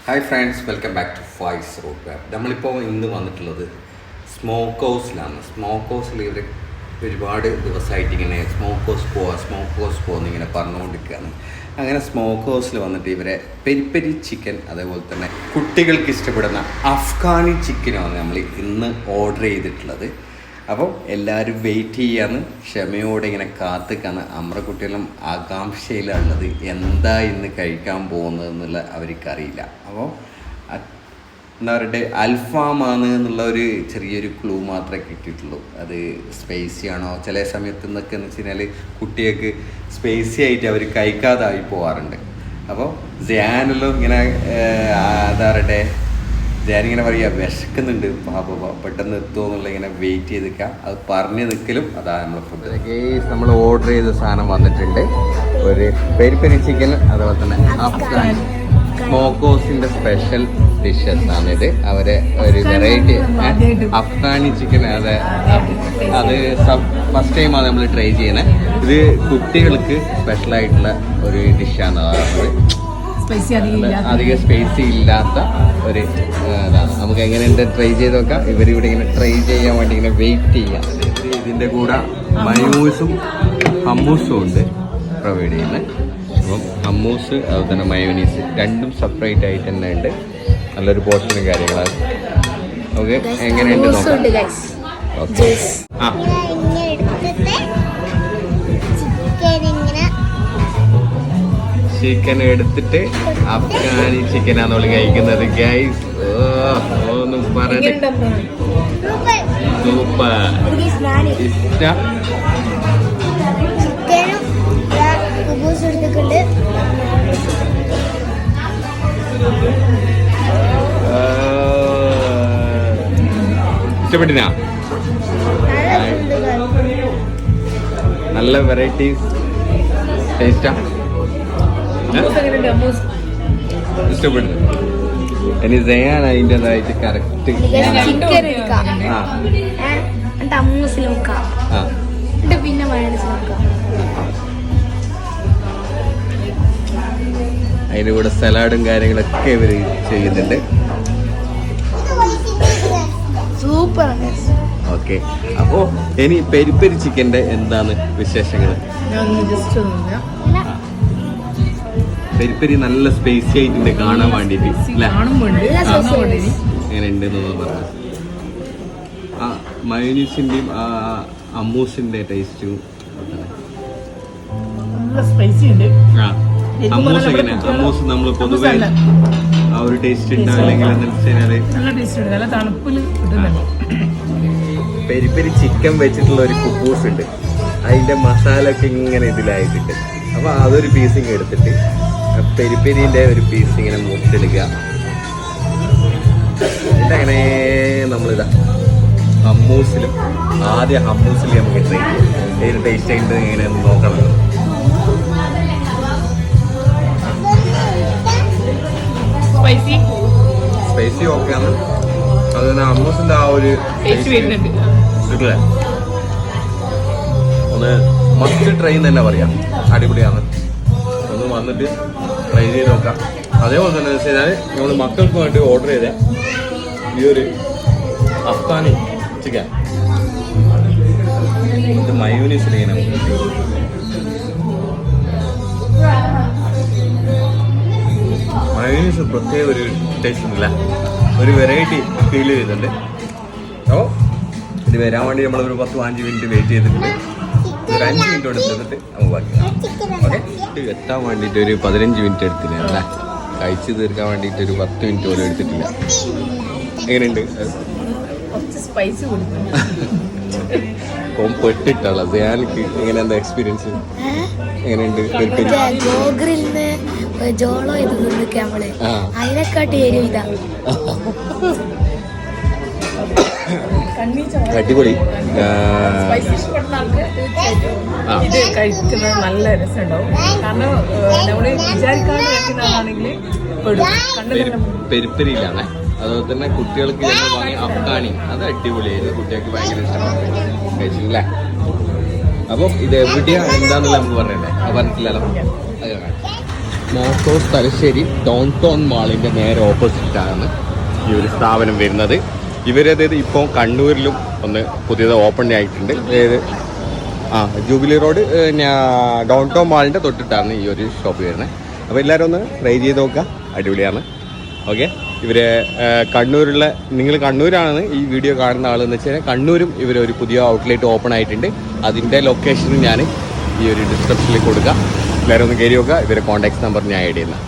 Hi friends, welcome back to faizroutemap. നമ്മളിപ്പോൾ ഇന്ന് വന്നിട്ടുള്ളത് സ്മോക്ക് ഹൗസിലാണ്. സ്മോക്ക് ഹൗസിൽ ഇവർ ഒരുപാട് ദിവസമായിട്ട് ഇങ്ങനെ സ്മോക്ക് ഹൗസ് പോകുന്നിങ്ങനെ പറഞ്ഞുകൊണ്ടിരിക്കുകയാണ്. അങ്ങനെ സ്മോക്ക് ഹൗസിൽ വന്നിട്ട് ഇവരെ പെരിപ്പരി ചിക്കൻ, അതേപോലെ തന്നെ കുട്ടികൾക്ക് ഇഷ്ടപ്പെടുന്ന അഫ്ഗാനി ചിക്കനാണ് നമ്മൾ ഇന്ന് ഓർഡർ ചെയ്തിട്ടുള്ളത്. അപ്പോൾ എല്ലാവരും വെയിറ്റ് ചെയ്യാന്ന് ക്ഷമയോടെ ഇങ്ങനെ കാത്തുക്കാണ്. നമ്മുടെ കുട്ടികളും ആകാംക്ഷയിലുള്ളത് എന്താ ഇന്ന് കഴിക്കാൻ പോകുന്നത് എന്നുള്ള അവർക്കറിയില്ല. അപ്പോൾ അവരുടെ അൽഫാമാണ് എന്നുള്ള ഒരു ചെറിയൊരു ക്ലൂ മാത്രമേ കിട്ടിയിട്ടുള്ളൂ. അത് സ്പൈസി ആണോ, ചില സമയത്ത് എന്നൊക്കെ എന്ന് വെച്ച് കഴിഞ്ഞാൽ കുട്ടികൾക്ക് സ്പൈസി ആയിട്ട് അവർ കഴിക്കാതായി പോകാറുണ്ട്. അപ്പോൾ യZayanല്ലോ ഇങ്ങനെ എന്താ ഞാനിങ്ങനെ പറയുക, വിശക്കുന്നുണ്ട് പാപ്പ, പെട്ടെന്ന് എത്തുമോ എന്നുള്ള ഇങ്ങനെ വെയിറ്റ് ചെയ്ത് നിൽക്കാം. അത് പറഞ്ഞ് നിൽക്കലും അതാ നമ്മൾ ഫുഡ് കേസ് നമ്മൾ ഓർഡർ ചെയ്ത സാധനം വന്നിട്ടുണ്ട്. ഒരു പെരിപ്പരി ചിക്കൻ, അതുപോലെ തന്നെ അഫ്ഗാൻ സ്മോക്ക് ഹൗസിൻ്റെ സ്പെഷ്യൽ ഡിഷസ് ആണിത്. അവരെ ഒരു വെറൈറ്റി അഫ്ഗാനി ചിക്കൻ, അത് ഫസ്റ്റ് ടൈമാണ് നമ്മൾ ട്രൈ ചെയ്യുന്നത്. ഇത് കുട്ടികൾക്ക് സ്പെഷ്യലായിട്ടുള്ള ഒരു ഡിഷാണ്. അധികം സ്പൈസി ഇല്ലാത്ത ഒരു ഇതാണ്. നമുക്ക് എങ്ങനെയുണ്ട് ട്രൈ ചെയ്ത് നോക്കാം. ഇവരിവിടെ ഇങ്ങനെ ട്രൈ ചെയ്യാൻ വേണ്ടി ഇങ്ങനെ വെയിറ്റ് ചെയ്യാം. ഇതിൻ്റെ കൂടെ മയോനീസും ഹമ്മൂസും ഉണ്ട് പ്രൊവൈഡ് ചെയ്യുന്നത്. അപ്പം ഹമ്മൂസ് അതുപോലെ തന്നെ മയോനീസ് രണ്ടും സെപ്പറേറ്റ് ആയിട്ട് തന്നെ ഉണ്ട്. നല്ലൊരു പോർഷനും കാര്യങ്ങളാണ്. ഓക്കെ, എങ്ങനെയുണ്ട് നോക്കാം. ഓക്കെ, ചിക്കൻ എടുത്തിട്ട് അഫ്ഗാനി ചിക്കനാണ് നമ്മൾ കഴിക്കുന്നത്. ഗൈസ്, ഒന്നും പറയണ്ട, സൂപ്പർ. ഇഷ്ടം ഇഷ്ടപ്പെട്ടിനാ? നല്ല വെറൈറ്റീസ് ടേസ്റ്റാ. ഇഷ്ടപ്പെട്ടു. ഇനി യZayan അതിൻ്റെതായിട്ട് കറക്റ്റ് അതിൻ്റെ കൂടെ സലാഡും കാര്യങ്ങളൊക്കെ ഇവർ ചെയ്യുന്നുണ്ട്. സൂപ്പർ. ഓക്കെ, അപ്പോൾ ഇനി പെരിപ്പരി ചിക്കൻ്റെ എന്താണ് വിശേഷങ്ങൾ? പെരിപ്പരി നല്ല സ്പൈസി ആയിട്ടുണ്ട് കാണാൻ വേണ്ടിയിട്ട്. എങ്ങനെ ഉണ്ടെന്ന് പറഞ്ഞു. ആ മയോനീസിൻ്റെയും അമ്മൂസിൻ്റെ ടേസ്റ്റും അമ്മൂസ് എങ്ങനെ? അമ്മൂസ് നമ്മൾ പൊതുവെ ആ ഒരു ടേസ്റ്റ് ഉണ്ടാവില്ലെങ്കിൽ എന്താ വെച്ചാൽ പെരിപ്പരി ചിക്കൻ വെച്ചിട്ടുള്ള ഒരു കുബൂസ് ഉണ്ട്. അതിൻ്റെ മസാല ഒക്കെ ഇങ്ങനെ ഇതിലായിട്ടുണ്ട്. അപ്പോൾ അതൊരു പീസിങ് എടുത്തിട്ട് പെരിപ്പരിൻ്റെ ഒരു പീസ് ഇങ്ങനെ മുറിച്ചെടുക്കുക. എന്നിട്ട് അങ്ങനെ നമ്മളിതാ ഹമ്മൂസിലും ആദ്യം നമുക്ക് ട്രൈ ചെയ്യാം. ഏത് ടേസ്റ്റ് ആയിട്ട് ഇങ്ങനെ നോക്കണം. സ്പൈസി ഓക്കെയാണ്. അത് തന്നെ ഹമ്മൂസിൻ്റെ ആ ഒരു കിട്ടില്ലേ, ഒന്ന് മസ്റ്റ് ട്രൈ എന്ന് തന്നെ പറയാം. അടിപൊളിയാണ്. ഒന്ന് വന്നിട്ട് ട്രൈ ചെയ്ത് നോക്കാം. അതേപോലെ തന്നെ വെച്ച് കഴിഞ്ഞാൽ നമ്മൾ മക്കൾക്ക് വേണ്ടി ഓർഡർ ചെയ്ത ഈ ഒരു അഫ്ഗാനി ചിക്കൻ, ഇത് മയോനീസിൽ ഇങ്ങനെ മയോനീസ് പ്രത്യേക ഒരു ടേസ്റ്റ് ഉണ്ടല്ല, ഒരു വെറൈറ്റി ഫീൽ ചെയ്തിട്ടുണ്ട്. അപ്പോൾ ഇത് വരാൻ വേണ്ടി നമ്മളൊരു 10-15 മിനിറ്റ് വെയിറ്റ് ചെയ്തിട്ടുണ്ട്. ഒരു 5 മിനിറ്റ് എടുത്തിട്ട് നമുക്ക് ബാക്കി. ഓക്കെ, എത്താൻ വേണ്ടിയിട്ട് ഒരു 15 മിനിറ്റ് എടുത്തില്ല അല്ലേ? കഴിച്ച് തീർക്കാൻ വേണ്ടിയിട്ട് ഒരു 10 മിനിറ്റ് പോലും എടുത്തിട്ടില്ല. എങ്ങനെയുണ്ട്? പെട്ടിട്ടുള്ളത് ഞാനിക്ക് എങ്ങനെ എന്താ എക്സ്പീരിയൻസ് എങ്ങനെയുണ്ട്? അടിപൊളി. ഇത് കഴിക്കുന്നത് നല്ല രസമുണ്ടാവും. കാരണം നമ്മള് വിചാരിക്കാതെ കഴിക്കുന്നതാണെങ്കിൽ പെരിപ്പരിയിലാണ്. അതുപോലെ തന്നെ കുട്ടികൾക്ക് വാങ്ങി അഫ്ഗാനി, അത് അടിപൊളിയായിരുന്നു. കുട്ടികൾക്ക് ഭയങ്കര ഇഷ്ടമാണ്. കഴിച്ചില്ലേ? അപ്പോൾ ഇത് എവിടെയാണ് എന്താണെന്നുള്ള നമുക്ക് പറയണ്ടേ? അത് പറഞ്ഞിട്ടില്ലല്ലോ. അത് സ്മോക്കോസ് തലശ്ശേരി ഡൗൺ ടൗൺ മാളിൻ്റെ നേരെ ഓപ്പോസിറ്റാണ് ഈ ഒരു സ്ഥാപനം വരുന്നത്. ഇവരതായത് ഇപ്പോൾ കണ്ണൂരിലും ഒന്ന് പുതിയത് ഓപ്പൺ ആയിട്ടുണ്ട്. അതായത് ജൂബിലി റോഡ് ഡൗൺ ടൗൺ മാളിൻ്റെ തൊട്ടിട്ടാണ് ഈ ഒരു ഷോപ്പ് വരുന്നത്. അപ്പോൾ എല്ലാവരും ഒന്ന് ട്രൈ ചെയ്ത് നോക്കുക, അടിപൊളിയാണ്. ഓക്കെ, ഇവർ കണ്ണൂരുള്ള നിങ്ങൾ കണ്ണൂരാണ് ഈ വീഡിയോ കാണുന്ന ആളെന്ന് വെച്ച് കഴിഞ്ഞാൽ കണ്ണൂരും ഇവരൊരു പുതിയ ഔട്ട്ലെറ്റ് ഓപ്പൺ ആയിട്ടുണ്ട്. അതിൻ്റെ ലൊക്കേഷനും ഞാൻ ഈ ഒരു ഡിസ്ക്രിപ്ഷനിൽ കൊടുക്കുക. എല്ലാവരും ഒന്ന് കയറി നോക്കുക. ഇവരെ കോൺടാക്ട് നമ്പർ ഞാൻ ആഡ് ചെയ്യുന്നത്.